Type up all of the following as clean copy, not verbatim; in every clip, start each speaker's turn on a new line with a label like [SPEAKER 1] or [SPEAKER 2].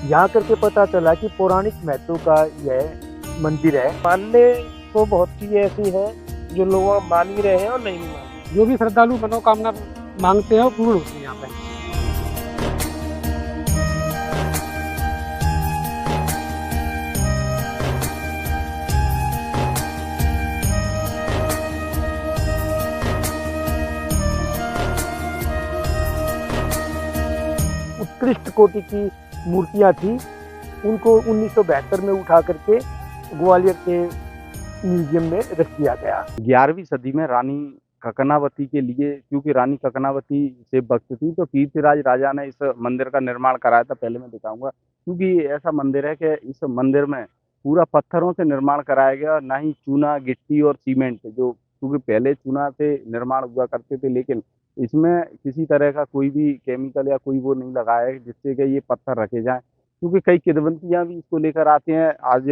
[SPEAKER 1] यहाँ करके पता चला कि पौराणिक महत्व का यह मंदिर है।
[SPEAKER 2] मानने को बहुत चीजें ऐसी हैं जो लोग मान भी रहे हैं और नहीं भी मान रहे।
[SPEAKER 3] जो भी श्रद्धालु मनोकामना मांगते हैं वो पूर्ण होती है यहाँ पे।
[SPEAKER 1] उत्कृष्ट कोटि की मूर्तियां थी, उनको 1972 में उठा करके ग्वालियर के म्यूजियम में रख दिया गया।
[SPEAKER 4] 11वीं सदी में रानी ककनावती के लिए, क्योंकि रानी ककनावती से भक्त थी, तो कीर्तिराज राजा ने इस मंदिर का निर्माण कराया था। पहले मैं दिखाऊंगा, क्योंकि ऐसा मंदिर है कि इस मंदिर में पूरा पत्थरों से निर्माण कराया गया, ना ही चूना, गिट्टी और सीमेंट, जो क्योंकि पहले चूना से निर्माण हुआ करते थे, लेकिन इसमें किसी तरह का कोई भी केमिकल या कोई वो नहीं लगाया है जिससे कि ये पत्थर रखे जाएं। क्योंकि कई किंवदंतियां भी इसको लेकर आते हैं। आज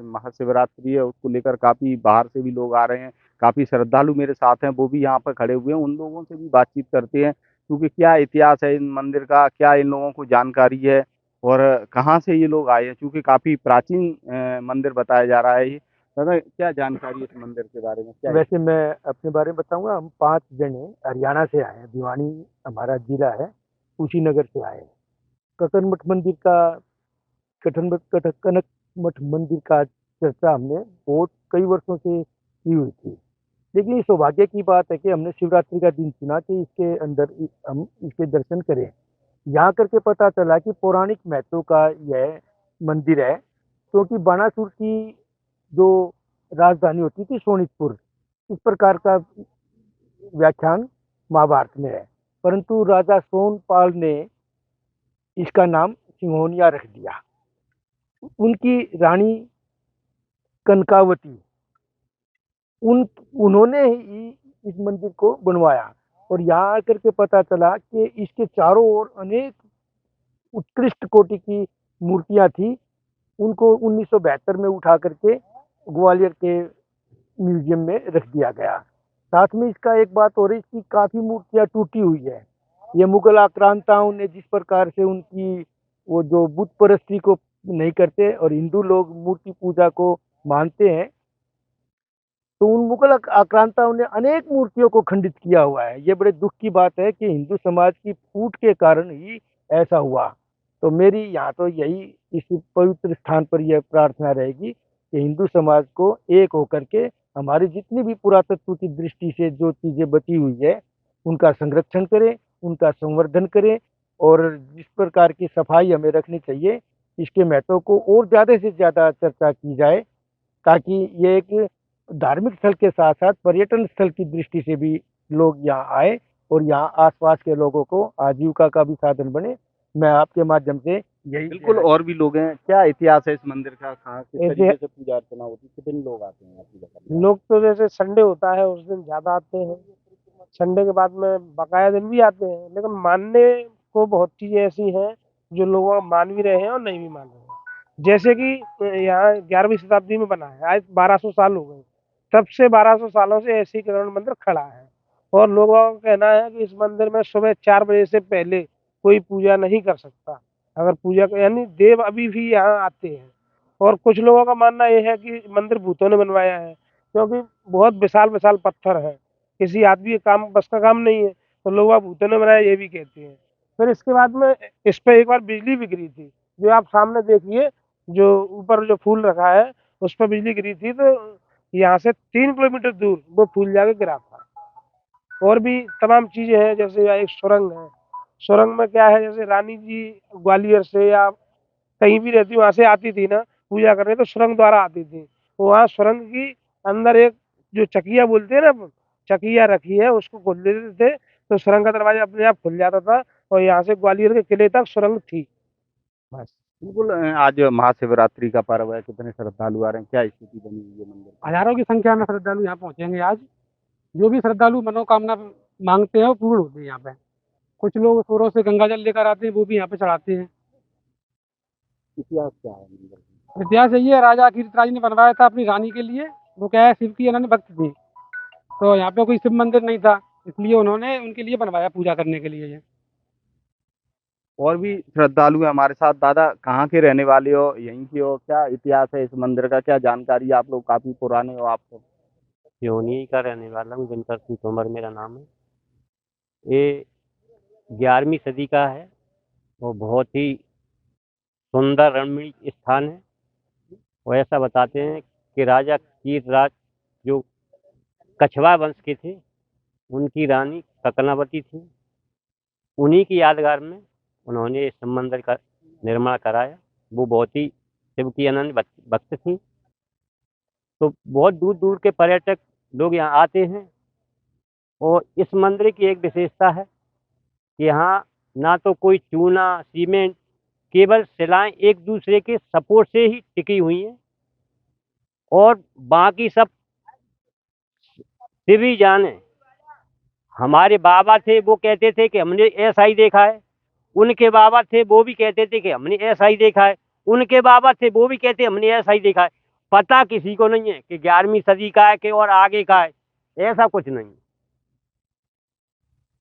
[SPEAKER 4] महाशिवरात्रि है, उसको लेकर काफी बाहर से भी लोग आ रहे हैं। काफी श्रद्धालु मेरे साथ हैं, वो भी यहाँ पर खड़े हुए हैं। उन लोगों से भी बातचीत करते हैं, क्योंकि क्या इतिहास है इन मंदिर का, क्या इन लोगों को जानकारी है और कहाँ से ये लोग आए हैं, क्योंकि काफी प्राचीन मंदिर बताया जा रहा है ये। दादा, क्या जानकारी है इस मंदिर के बारे में? क्या
[SPEAKER 1] वैसे मैं अपने बारे में बताऊंगा। हम 5 जने हरियाणा से आए हैं, भिवानी हमारा जिला है, कुशीनगर से आए हैं। ककन मंदिर का कनक मठ मंदिर का चर्चा हमने बहुत कई वर्षों से की हुई थी, लेकिन इस सौभाग्य की बात है कि हमने शिवरात्रि का दिन चुना कि इसके अंदर हम इसके दर्शन करें। यहाँ करके पता चला कि पौराणिक महत्व का यह मंदिर है, क्योंकि बाणासुर की जो राजधानी होती थी शोणितपुर, इस प्रकार का व्याख्यान महाभारत में है, परंतु राजा सोनपाल ने इसका नाम सिंहोनिया रख दिया। उनकी रानी कनकावती उन्होंने ही इस मंदिर को बनवाया, और यहाँ आकर के पता चला कि इसके चारों ओर अनेक उत्कृष्ट कोटि की मूर्तियां थी, उनको 1972 में उठा करके ग्वालियर के म्यूजियम में रख दिया गया। साथ में इसका एक बात और है, इसकी काफी मूर्तियां टूटी हुई है। ये मुगल आक्रांताओं ने जिस प्रकार से उनकी वो जो बुत परस्ती को नहीं करते और हिंदू लोग मूर्ति पूजा को मानते हैं, तो उन मुगल आक्रांताओं ने अनेक मूर्तियों को खंडित किया हुआ है। ये बड़े दुख की बात है कि हिंदू समाज की फूट के कारण ही ऐसा हुआ। तो मेरी यहाँ तो यही इस पवित्र स्थान पर यह प्रार्थना रहेगी कि हिंदू समाज को एक होकर के हमारी जितनी भी पुरातत्व की दृष्टि से जो चीजें बची हुई है उनका संरक्षण करें, उनका संवर्धन करें, और जिस प्रकार की सफाई हमें रखनी चाहिए, इसके महत्व को और ज्यादा से ज्यादा चर्चा की जाए, ताकि ये एक धार्मिक स्थल के साथ साथ पर्यटन स्थल की दृष्टि से भी लोग यहाँ आए और यहाँ आसपास के लोगों को आजीविका का भी साधन बने। मैं आपके माध्यम से यही
[SPEAKER 4] बिल्कुल, और भी लोग हैं। क्या इतिहास है इस मंदिर का? कहाँ किस तरीके से पूजा अर्चना होती है? कितने लोग आते हैं पूजा करने?
[SPEAKER 2] लोग तो जैसे संडे होता है उस दिन ज्यादा आते हैं, संडे के बाद में बकाया दिन भी आते हैं, लेकिन मानने को बहुत चीजें ऐसी हैं जो लोग मान भी रहे हैं और नहीं भी मान रहे हैं। जैसे कि यहाँ 11वीं शताब्दी में बना है, आज 1200 साल हो गए, तब से 1200 सालों से ऐसे ही करण मंदिर खड़ा है। और लोगों का कहना है कि इस मंदिर में सुबह 4 बजे से पहले कोई पूजा नहीं कर सकता। अगर पूजा यानी देव अभी भी यहाँ आते हैं। और कुछ लोगों का मानना यह है कि मंदिर भूतों ने बनवाया है, क्योंकि बहुत विशाल विशाल पत्थर है, किसी आदमी के काम बस का काम नहीं है, तो लोग भूतों ने बनाया ये भी कहते हैं। फिर इसके बाद में इस पर एक बार बिजली भी गिरी थी, जो आप सामने देखिए, जो ऊपर जो फूल रखा है उस पर बिजली गिरी थी, तो यहाँ से 3 किलोमीटर दूर वो फूल जाके गिरा था। और भी तमाम चीजें हैं, जैसे यहाँ एक सुरंग है। सुरंग में क्या है, जैसे रानी जी ग्वालियर से या कहीं भी रहती वहां से आती थी ना पूजा करने, तो सुरंग द्वारा आती थी। तो वहाँ सुरंग की अंदर एक जो चकिया बोलते हैं ना, चकिया रखी है, उसको खोल देते थे तो सुरंग का दरवाजा अपने आप खुल जाता था, और यहाँ से ग्वालियर के किले तक सुरंग थी। बस।
[SPEAKER 4] बिल्कुल, आज महाशिवरात्रि का पर्व है, कितने श्रद्धालु आ रहे हैं? क्या स्थिति बनी हुई है मंदिर की?
[SPEAKER 3] हजारों की संख्या में श्रद्धालु यहाँ पहुंचेंगे आज। जो भी श्रद्धालु मनोकामना मांगते हैं वो पूर्ण होती है यहाँ पे। कुछ लोग शोरों से गंगा जल लेकर आते हैं, वो भी यहाँ पे चढ़ाते हैं।
[SPEAKER 4] इतिहास क्या है मंदिर का?
[SPEAKER 3] इतिहास यही है, राजा कीर्तिराज ने बनवाया था अपनी रानी के लिए। वो क्या है, शिव की इन्होंने भक्त थी, तो यहाँ पे कोई शिव मंदिर नहीं था, इसलिए उन्होंने उनके लिए बनवाया पूजा करने के लिए ये।
[SPEAKER 4] और भी श्रद्धालु हैं हमारे साथ। दादा, कहाँ के रहने वाले हो, यहीं के हो? क्या इतिहास है इस मंदिर का, क्या जानकारी है? आप लोग काफी पुराने हो आप तो।
[SPEAKER 5] सिवनी का रहने वाला हूँ, दिनकर सिंह तोमर मेरा नाम है। ये 11वीं सदी का है और बहुत ही सुंदर रमणीय स्थान है। और ऐसा बताते हैं कि राजा कीरराज जो कछवाहा वंश के थे, उनकी रानी ककनावती थी। उन्हीं की यादगार में उन्होंने इस मंदिर का निर्माण कराया। वो बहुत ही शिव की अनन्य भक्त थी। तो बहुत दूर दूर के पर्यटक लोग यहाँ आते हैं। और इस मंदिर की एक विशेषता है कि यहाँ ना तो कोई चूना सीमेंट, केवल शिलाएं एक दूसरे के सपोर्ट से ही टिकी हुई हैं। और बाकी सब शिव ही जाने। हमारे बाबा थे, वो कहते थे कि हमने ऐसा ही देखा है। उनके बाबा थे, वो भी कहते थे कि हमने ऐसा ही देखा है। उनके बाबा थे, वो भी कहते हमने ऐसा ही देखा है। पता किसी को नहीं है कि 11वीं सदी का है कि और आगे का है, ऐसा कुछ नहीं।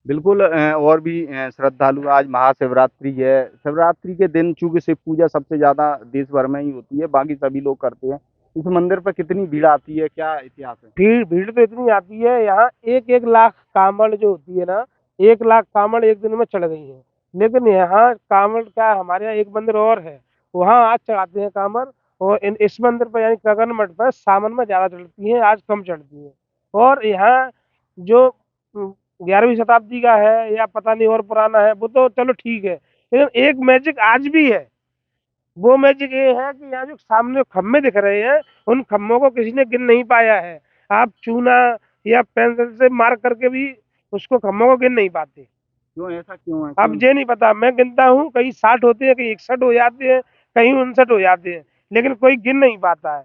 [SPEAKER 4] बिल्कुल। और भी श्रद्धालु, आज महाशिवरात्रि है। शिवरात्रि के दिन चूंकि शिव पूजा सबसे ज्यादा देश भर में ही होती है, बाकी सभी लोग करते हैं। इस मंदिर पर कितनी भीड़ आती है, क्या इतिहास है?
[SPEAKER 2] भीड़ तो इतनी आती है, यहाँ 1-1 लाख कांवड़ जो होती है ना, 1 लाख कांवड़ एक दिन में चढ़ गई है। लेकिन यहाँ कांवड़ क्या, हमारे यहाँ एक मंदिर और है, वहाँ आज चढ़ाते हैं कांवड़। और इस मंदिर पर यानी गगन मठ पर सावन में ज्यादा चढ़ती है, आज कम चढ़ती है। और यहाँ जो 11वीं शताब्दी का है या पता नहीं और पुराना है, वो तो चलो ठीक है, लेकिन एक मैजिक आज भी है। वो मैजिक ये है कि यहाँ जो सामने खम्भे दिख रहे हैं, उन खम्भों को किसी ने गिन नहीं पाया है। आप चूना या पेंसिल से मार्क करके भी उसको खम्भों को गिन नहीं पाते।
[SPEAKER 4] क्यों, ऐसा क्यों है?
[SPEAKER 2] अब ये नहीं पता, मैं गिनता हूँ, कहीं 60 होते हैं, कहीं 61 हो जाते हैं, कहीं 59 हो जाते हैं, लेकिन कोई गिन नहीं पाता है।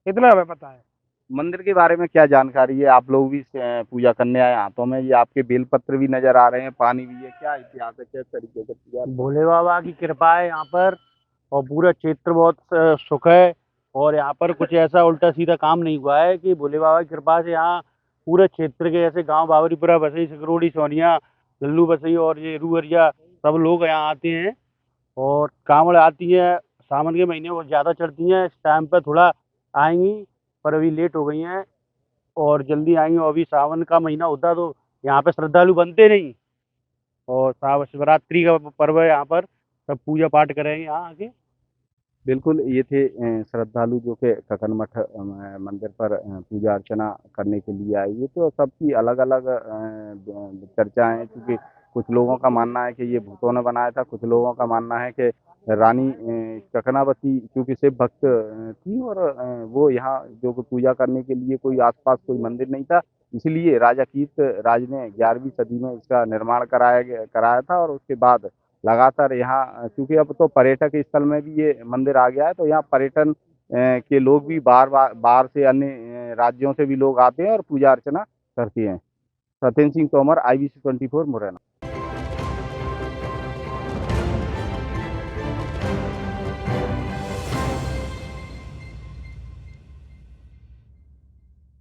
[SPEAKER 2] इतना हमें पता है।
[SPEAKER 4] मंदिर के बारे में क्या जानकारी है? आप लोग भी पूजा करने आए, हाथों में ये आपके बेलपत्र भी नजर आ रहे हैं, पानी भी है, क्या इतिहास है, किस तरीके से पूजा?
[SPEAKER 6] भोले बाबा की कृपा है यहाँ पर, और पूरा क्षेत्र बहुत सुख है। और यहाँ पर कुछ ऐसा उल्टा सीधा काम नहीं हुआ है कि भोले बाबा की कृपा से यहाँ पूरे क्षेत्र के जैसे गांव बावरीपुरा, बसई, सकरोड़ी, सोनिया, लल्लू बसई और ये रूअरिया सब लोग यहाँ आते हैं। और कांवड़ आती है, सावन के महीने बहुत ज़्यादा चढ़ती हैं। इस टाइम पर थोड़ा आएंगी, पर अभी लेट हो गई हैं और जल्दी आएंगी। और अभी सावन का महीना होता तो यहाँ पे श्रद्धालु बनते नहीं। और शिवरात्रि का पर्व है, यहाँ पर सब पूजा पाठ करेंगे यहाँ आके।
[SPEAKER 4] बिल्कुल, ये थे श्रद्धालु जो कि ककन मठ मंदिर पर पूजा अर्चना करने के लिए आए। ये तो सबकी अलग अलग चर्चाएं हैं, क्योंकि कुछ लोगों का मानना है कि ये भूतों ने बनाया था, कुछ लोगों का मानना है कि रानी ककनावती क्योंकि शिव भक्त थी, और वो यहाँ जो कि पूजा करने के लिए कोई आसपास कोई मंदिर नहीं था, इसलिए राजा कीर्त राज ने 11वीं सदी में इसका निर्माण कराया था। और उसके बाद लगातार यहाँ, क्योंकि अब तो पर्यटक स्थल में भी ये मंदिर आ गया है, तो यहाँ पर्यटन के लोग भी बाहर से, अन्य राज्यों से भी लोग आते हैं और पूजा अर्चना करते हैं। सत्येंद्र सिंह तोमर, IBC 24, मुरैना।